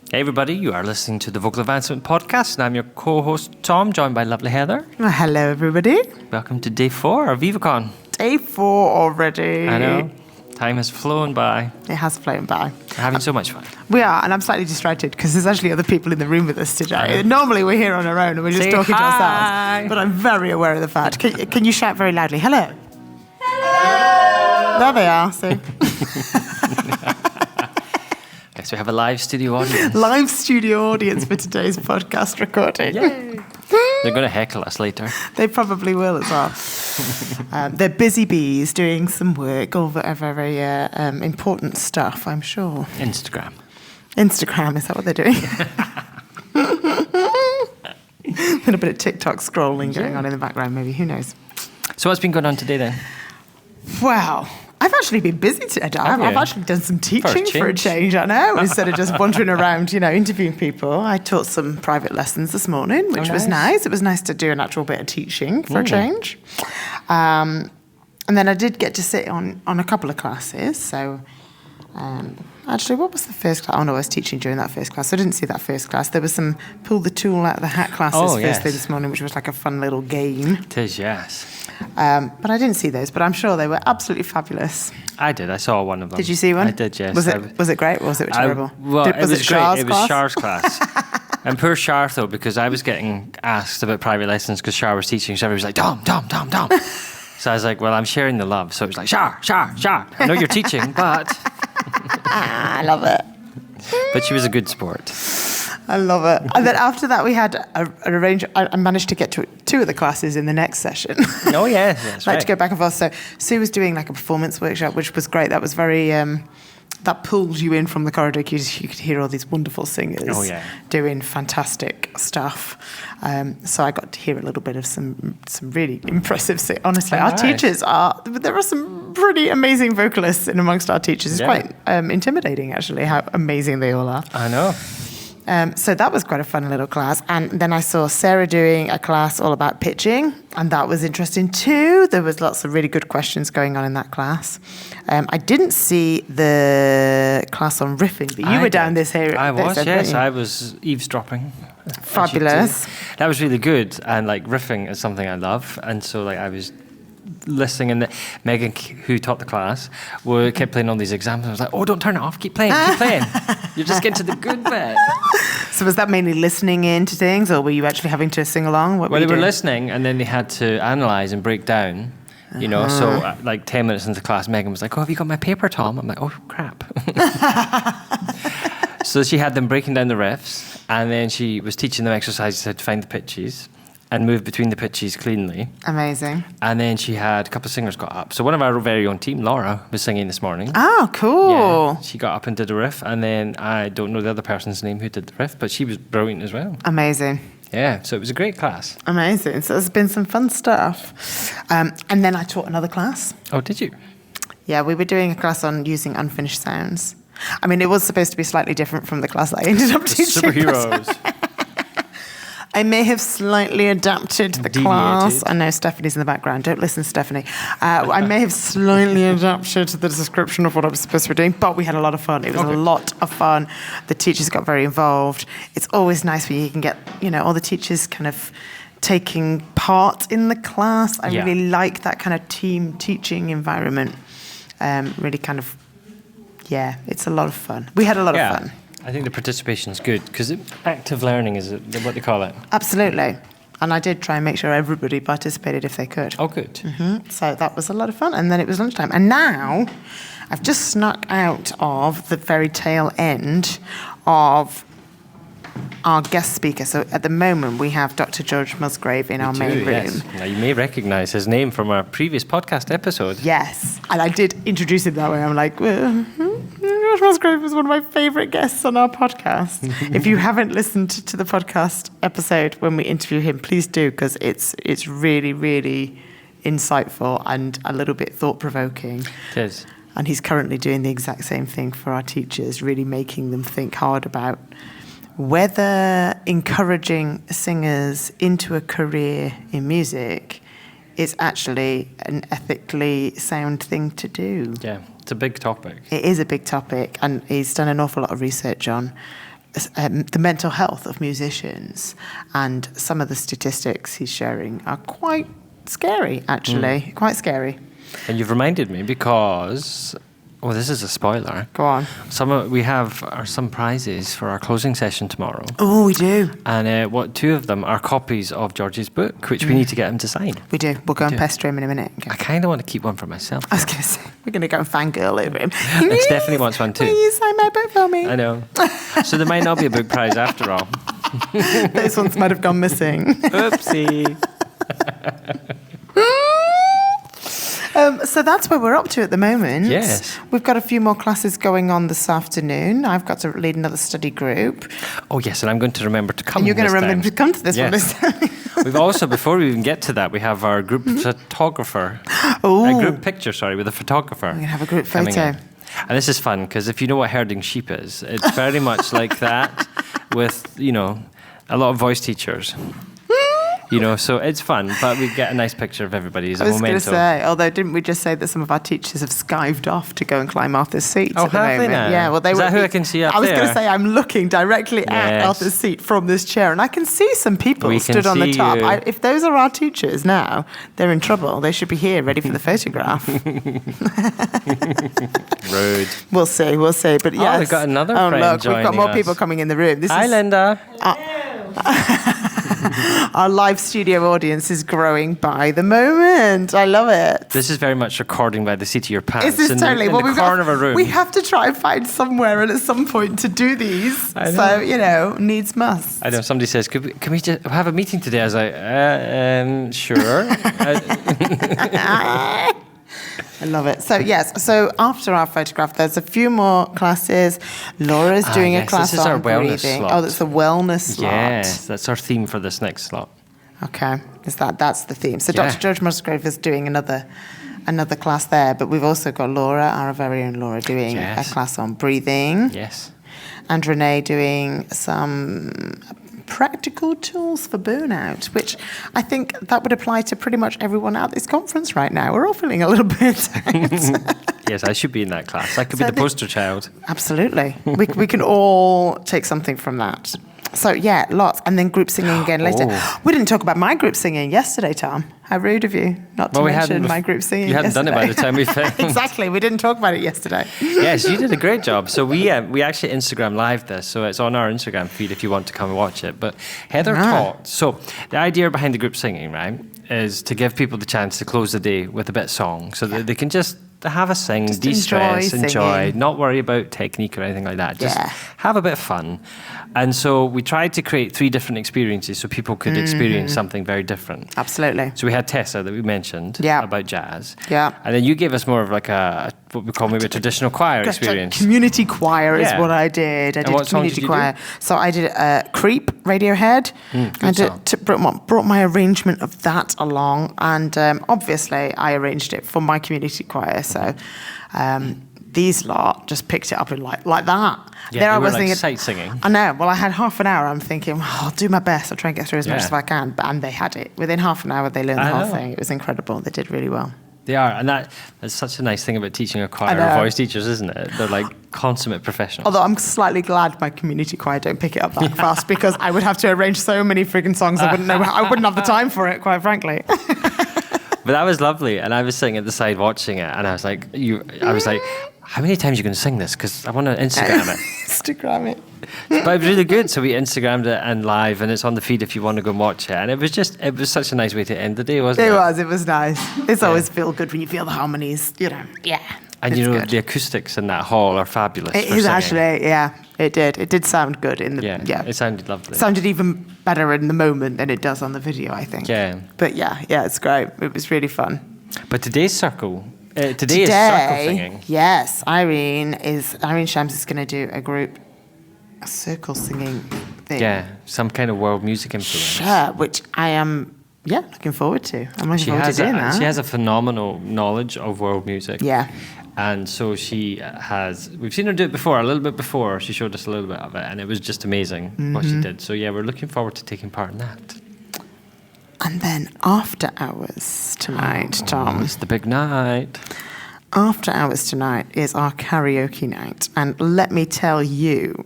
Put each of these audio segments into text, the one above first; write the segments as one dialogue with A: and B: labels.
A: Hey everybody, you are listening to the Vocal Advancement Podcast, and I'm your co-host Tom, joined by lovely Heather.
B: Well, hello everybody.
A: Welcome to day 4 of IVACON.
B: Day 4 already.
A: I know, time has flown by.
B: It has flown by.
A: We're having so much fun.
B: We are, and I'm slightly distracted because there's actually other people in the room with us today. Normally we're here on our own and we're just
A: Say
B: talking to
A: hi.
B: ourselves. But I'm very aware of the fact. Can you shout very loudly, hello? Hello! There they are, see?
A: So we have a live studio audience.
B: Live studio audience for today's podcast recording.
A: Yay! They're going to heckle us later.
B: They probably will as well. They're busy bees doing some work, all very important stuff, I'm sure.
A: Instagram,
B: is that what they're doing? A little bit of TikTok scrolling going on in the background, maybe. Who knows?
A: So what's been going on today then?
B: Well, I've actually been busy today. I've actually done some teaching for a change, I know. Instead of just wandering around, interviewing people. I taught some private lessons this morning, which was nice. It was nice to do an actual bit of teaching for a change. And then I did get to sit on a couple of classes. So actually, what was the first class? Oh, no, I was teaching during that first class. So I didn't see that first class. There was some pull the tool out of the hat classes first thing this morning, which was like a fun little game.
A: It is, yes.
B: But I didn't see those, but I'm sure they were absolutely fabulous.
A: I did. I saw one of them.
B: Did you see one?
A: I did, yes.
B: Was it great or was it terrible?
A: It was great. It was Char's class. And poor Char, though, because I was getting asked about private lessons because Char was teaching, so everybody was like, Dom. So I was like, well, I'm sharing the love. So it was like, Char. I know you're teaching, but...
B: I love it.
A: But she was a good sport.
B: I love it. And then after that, we had an arrangement. I managed to get to 2 of the classes in the next session.
A: Oh, yeah. That's right.
B: To go back and forth. So Sue was doing like a performance workshop, which was great. That was very... that pulled you in from the corridor because you could hear all these wonderful singers doing fantastic stuff. So I got to hear a little bit of some really impressive singing. Honestly, our teachers there are some pretty amazing vocalists in amongst our teachers. It's quite intimidating, actually, how amazing they all are.
A: I know.
B: So that was quite a fun little class. And then I saw Sarah doing a class all about pitching, and that was interesting too. There was lots of really good questions going on in that class. I didn't see the class on riffing, but you were down this area.
A: I was, yes. I was eavesdropping.
B: Fabulous.
A: That was really good. And riffing is something I love. And so I was listening, and Megan, who taught the class, kept playing all these examples. I was like, oh, don't turn it off, keep playing. You're just getting to the good bit.
B: So was that mainly listening in to things, or were you actually having to sing along?
A: They were listening, and then they had to analyse and break down, so 10 minutes into class, Megan was like, oh, have you got my paper, Tom? I'm like, oh, crap. So she had them breaking down the riffs, and then she was teaching them exercises how to find the pitches and move between the pitches cleanly.
B: Amazing.
A: And then she had a couple of singers got up. So one of our very own team, Laura, was singing this morning.
B: Oh, cool.
A: Yeah, she got up and did a riff. And then I don't know the other person's name who did the riff, but she was brilliant as well.
B: Amazing.
A: Yeah, so it was a great class.
B: Amazing. So there's been some fun stuff. And then I taught another class.
A: Oh, did you?
B: Yeah, we were doing a class on using unfinished sounds. I mean, it was supposed to be slightly different from the class I ended up teaching.
A: Superheroes.
B: I may have slightly adapted the class. I know Stephanie's in the background. Don't listen, Stephanie. I may have slightly adapted the description of what I was supposed to be doing, but we had a lot of fun. It was a lot of fun. The teachers got very involved. It's always nice when you can get, all the teachers kind of taking part in the class. I really like that kind of team teaching environment. Really kind of, it's a lot of fun. We had a lot of fun.
A: I think the participation is good because active learning is what they call it.
B: Absolutely. And I did try and make sure everybody participated if they could.
A: Oh, good.
B: Mm-hmm. So that was a lot of fun. And then it was lunchtime. And now I've just snuck out of the very tail end of our guest speaker. So at the moment, we have Dr. George Musgrave in our main room.
A: Yes. Now, you may recognise his name from our previous podcast episode.
B: Yes. And I did introduce him that way. I'm like, George Musgrave is one of my favourite guests on our podcast. If you haven't listened to the podcast episode when we interview him, please do, because it's really, really insightful and a little bit thought-provoking.
A: It is.
B: And he's currently doing the exact same thing for our teachers, really making them think hard about whether encouraging singers into a career in music is actually an ethically sound thing to do.
A: Yeah, it's a big topic.
B: It is a big topic, and he's done an awful lot of research on the mental health of musicians, and some of the statistics he's sharing are quite scary, actually. Quite scary.
A: And you've reminded me because... Oh, this is a spoiler.
B: Go on.
A: We have some prizes for our closing session tomorrow.
B: Oh, we do.
A: And two of them are copies of George's book, which we need to get him to sign.
B: We do. We'll go and pester him in a minute.
A: Okay. I kind of want to keep one for myself.
B: I was going to say, we're going to go and fangirl over him.
A: Stephanie wants one too.
B: Will you sign my book for me?
A: I know. So there might not be a book prize after all.
B: Those ones might have gone missing.
A: Oopsie.
B: So that's where we're up to at the moment.
A: Yes.
B: We've got a few more classes going on this afternoon. I've got to lead another study group.
A: Oh, yes, and I'm going to remember to come.
B: And you're going to remember to come to this one this time.
A: We've also, before we even get to that, we have our group photographer.
B: Oh.
A: A group picture, with a photographer.
B: We're going to have a group photo.
A: And this is fun, because if you know what herding sheep is, it's very much like that with, a lot of voice teachers. So it's fun, but we get a nice picture of everybody as a memento.
B: I was going to say, although didn't we just say that some of our teachers have skived off to go and climb Arthur's seat at the moment?
A: They now?
B: Yeah, well,
A: Is that who I can see up
B: there? I was
A: there?
B: going to say, I'm looking directly at Arthur's seat from this chair, and I can see some people stood on the top. If those are our teachers now, they're in trouble. They should be here, ready for the photograph.
A: Rude.
B: We'll see. But yes.
A: We've got another friend
B: look,
A: joining
B: we've got more
A: us.
B: people coming in the room.
A: Hi, Linda.
B: Our live studio audience is growing by the moment. I love it.
A: This is very much recording by the seat of your pants.
B: This is totally
A: in the corner of a room.
B: We have to try and find somewhere and at some point to do these. So, needs must.
A: I know. Somebody says, can we just have a meeting today? I was like, sure.
B: I love it. So, yes. So, after our photograph, there's a few more classes. Laura's doing a class on breathing.
A: Slot.
B: Oh, that's the wellness slot.
A: Yes, that's our theme for this next slot.
B: Okay. That's the theme. So, Dr. George Musgrave is doing another class there, but we've also got Laura, our very own Laura, doing a class on breathing.
A: Yes.
B: And Renee doing some practical tools for burnout, which I think that would apply to pretty much everyone at this conference right now. We're all feeling a little bit
A: Yes, I should be in that class. I could be the poster child.
B: Absolutely. We can all take something from that. So, lots. And then group singing again later. Oh. We didn't talk about my group singing yesterday, Tom. How rude of you not to mention my group singing.
A: You hadn't done it by the time we filmed.
B: Exactly. We didn't talk about it yesterday.
A: Yes, you did a great job. So we actually Instagram live this. So it's on our Instagram feed if you want to come and watch it. But Heather taught. So the idea behind the group singing, right, is to give people the chance to close the day with a bit of song so that they can just have a sing,
B: just
A: de-stress, enjoy, not worry about technique or anything like that. Just have a bit of fun. And so we tried to create 3 different experiences so people could experience something very different.
B: Absolutely.
A: So we had Tessa that we mentioned about jazz.
B: Yeah.
A: And then you gave us more of like what we call maybe a traditional choir experience.
B: Community choir is what I did. I did community choir. So I did Creep, Radiohead. I brought my arrangement of that along. And obviously I arranged it for my community choir. So these lot just picked it up in like that.
A: Yeah, there I was thinking, sight singing.
B: I know. Well, I had half an hour. I'm thinking, I'll do my best. I'll try and get through as much as I can. And they had it. Within half an hour, they learned the whole thing. It was incredible. They did really well.
A: They are. And that's such a nice thing about teaching a choir of voice teachers, isn't it? They're like consummate professionals.
B: Although I'm slightly glad my community choir don't pick it up that fast because I would have to arrange so many frigging songs. I wouldn't have the time for it, quite frankly.
A: But that was lovely. And I was sitting at the side watching it. And I was like, how many times are you going to sing this? Because I want to Instagram it.
B: Instagram it.
A: But it was really good. So we Instagrammed it and live, and it's on the feed if you want to go and watch it. And it was such a nice way to end the day, wasn't it?
B: It was nice. It's always feel good when you feel the harmonies,
A: And the acoustics in that hall are fabulous.
B: It is actually, it did. It did sound good in the
A: it sounded lovely.
B: It sounded even better in the moment than it does on the video, I think.
A: Yeah.
B: But it's great. It was really fun.
A: But today's circle. Today is circle singing.
B: Yes, Irene Shams is going to do a circle singing thing.
A: Yeah, some kind of world music influence.
B: Sure, which I am, looking forward to. I'm looking forward to doing that.
A: She has a phenomenal knowledge of world music.
B: Yeah.
A: And so we've seen her do it before, a little bit before. She showed us a little bit of it, and it was just amazing what she did. So we're looking forward to taking part in that.
B: And then after hours tonight, Tom.
A: It's the big night.
B: After hours tonight is our karaoke night. And let me tell you,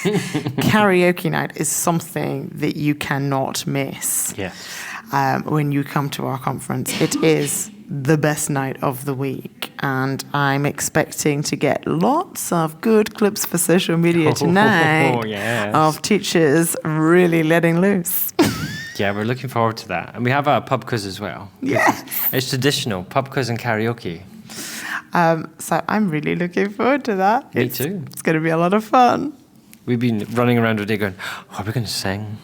B: Karaoke night is something that you cannot miss.
A: Yeah.
B: When you come to our conference. It is the best night of the week, and I'm expecting to get lots of good clips for social media tonight of teachers really letting loose.
A: Yeah, we're looking forward to that. And we have a pub quiz as well.
B: Yes.
A: It's traditional, pub quiz and karaoke.
B: So I'm really looking forward to that.
A: Me too.
B: It's going to be a lot of fun.
A: We've been running around all day going, what are we going to sing?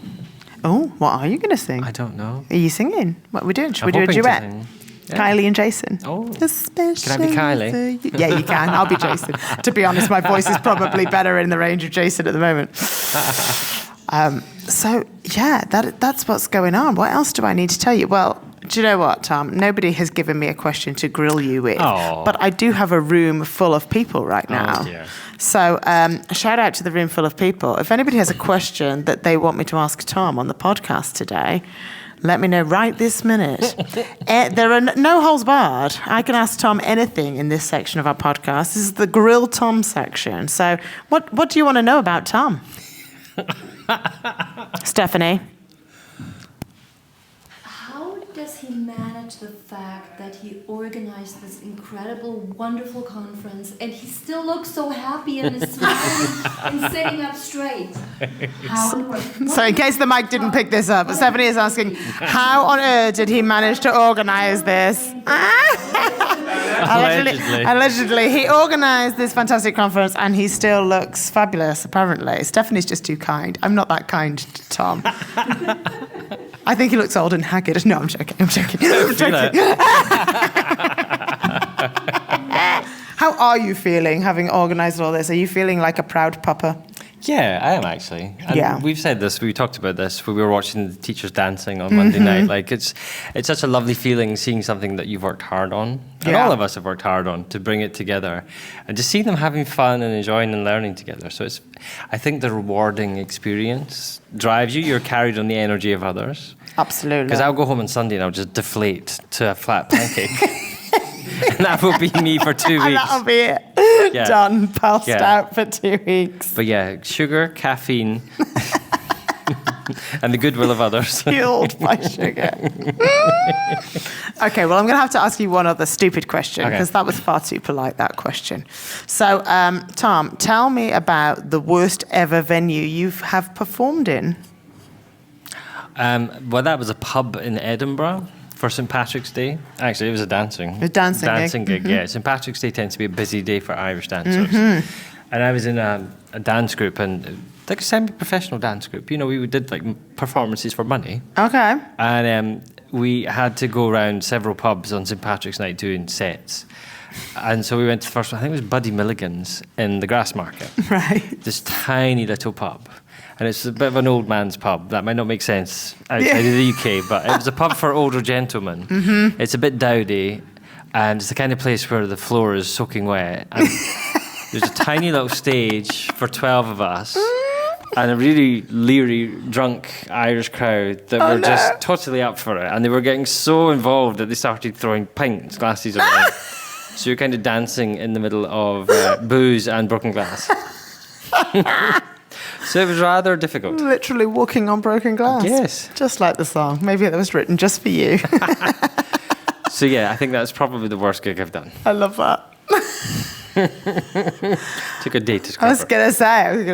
B: Oh, what are you going to sing?
A: I don't know.
B: Are you singing? What are we doing? Should we do a duet? Yeah. Kylie and Jason.
A: Oh.
B: Especially
A: can I be Kylie?
B: Yeah, you can. I'll be Jason. To be honest, my voice is probably better in the range of Jason at the moment. So, yeah, that's what's going on. What else do I need to tell you? Well, do you know what, Tom? Nobody has given me a question to grill you with.
A: Oh.
B: But I do have a room full of people right now.
A: Oh, dear.
B: So, shout out to the room full of people. If anybody has a question that they want me to ask Tom on the podcast today, let me know right this minute. There are no holes barred. I can ask Tom anything in this section of our podcast. This is the Grill Tom section. So, what do you want to know about Tom? Stephanie?
C: How does he manage the fact that he organized this incredible, wonderful conference and he still looks so happy and is smiling and sitting up straight? How on earth?
B: So in case the mic didn't pick this up, Stephanie is asking, how on earth did he manage to organize this? Allegedly, he organized this fantastic conference and he still looks fabulous, apparently. Stephanie's just too kind. I'm not that kind to Tom. I think he looks old and haggard. No, I'm joking. How are you feeling, having organised all this? Are you feeling like a proud papa?
A: Yeah, I am actually. And
B: yeah.
A: We've said this, we talked about this when we were watching the teachers dancing on Monday night. Like it's such a lovely feeling seeing something that you've worked hard on. And all of us have worked hard on to bring it together. And just seeing them having fun and enjoying and learning together. So I think the rewarding experience drives you. You're carried on the energy of others.
B: Absolutely.
A: Because I'll go home on Sunday and I'll just deflate to a flat pancake. And that will be me for 2 weeks.
B: And that'll be it. Yeah. Done, passed out for 2 weeks.
A: But yeah, sugar, caffeine, and the goodwill of others.
B: Fueled by sugar. Okay, well, I'm going to have to ask you one other stupid question, because that was far too polite, that question. So, Tom, tell me about the worst ever venue you have performed in.
A: Well, that was a pub in Edinburgh. For St. Patrick's Day. Actually, it was a dancing gig. Yeah, St. Patrick's Day tends to be a busy day for Irish dancers. And I was in a dance group, and like a semi-professional dance group. You know, we did like performances for money.
B: Okay.
A: And we had to go around several pubs on St. Patrick's night doing sets. And so we went to the first one, I think it was Buddy Milligan's in the Grassmarket.
B: Right.
A: This tiny little pub. And it's a bit of an old man's pub. That might not make sense outside of the UK, but it was a pub for older gentlemen. It's a bit dowdy, and it's the kind of place where the floor is soaking wet. And there's a tiny little stage for 12 of us, and a really leery, drunk Irish crowd that were just totally up for it. And they were getting so involved that they started throwing pints, glasses around. So you're kind of dancing in the middle of booze and broken glass. So it was rather difficult.
B: Literally walking on broken glass.
A: Yes. Just
B: like the song. Maybe it was written just for you.
A: So yeah, I think that's probably the worst gig I've done.
B: I love that.
A: Took a day to discover.
B: I was going to say.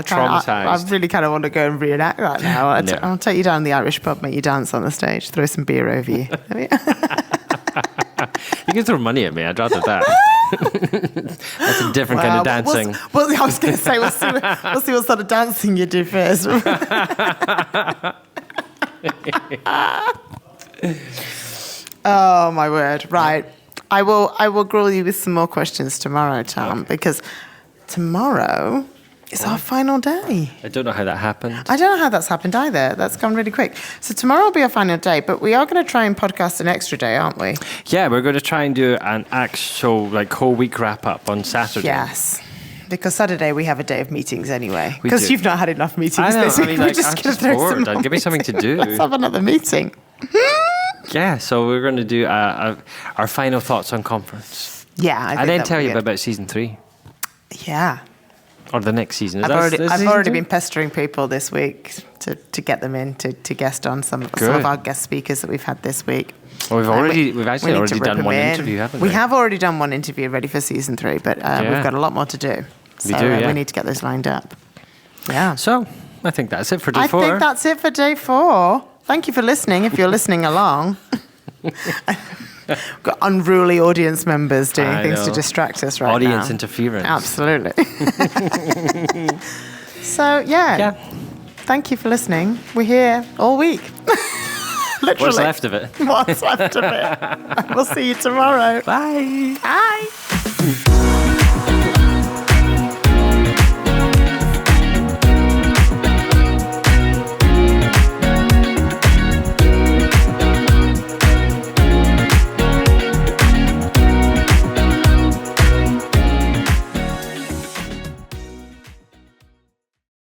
A: Traumatised.
B: I really kind of want to go and reenact that now. I'll take you down to the Irish pub, make you dance on the stage, throw some beer over you.
A: You can throw money at me. I'd rather that. That's a different kind of dancing.
B: Well, I was going to say, we'll see what sort of dancing you do first. Oh, my word. Right. I will grill you with some more questions tomorrow, Tom, because tomorrow is our final day.
A: I don't know how that happened.
B: I don't know how that's happened either. That's gone really quick. So tomorrow will be our final day, but we are going to try and podcast an extra day, aren't we?
A: Yeah, we're going to try and do an actual whole week wrap-up on Saturday.
B: Yes. Because Saturday we have a day of meetings anyway. Because you've not had enough meetings this week.
A: We're just going to throw some more. Give me something to do.
B: Let's have another meeting.
A: Yeah, so we're going to do our final thoughts on conference.
B: Yeah,
A: I didn't tell you about season 3.
B: Yeah.
A: Or the next season?
B: I've already been pestering people this week to get them in to guest on some of our guest speakers that we've had this week.
A: Well, we've actually already done one interview, haven't we?
B: We have already done one interview ready for season 3, but we've got a lot more to do. So we need to get those lined up. Yeah.
A: So I think that's it for day 4.
B: I think that's it for day 4. Thank you for listening. If you're listening along. We've got unruly audience members doing things to distract us right now.
A: Audience interference.
B: Absolutely. So, yeah. Thank you for listening. We're here all week. Literally.
A: What's left of it?
B: What's left of it. We'll see you tomorrow.
A: Bye.
B: Bye.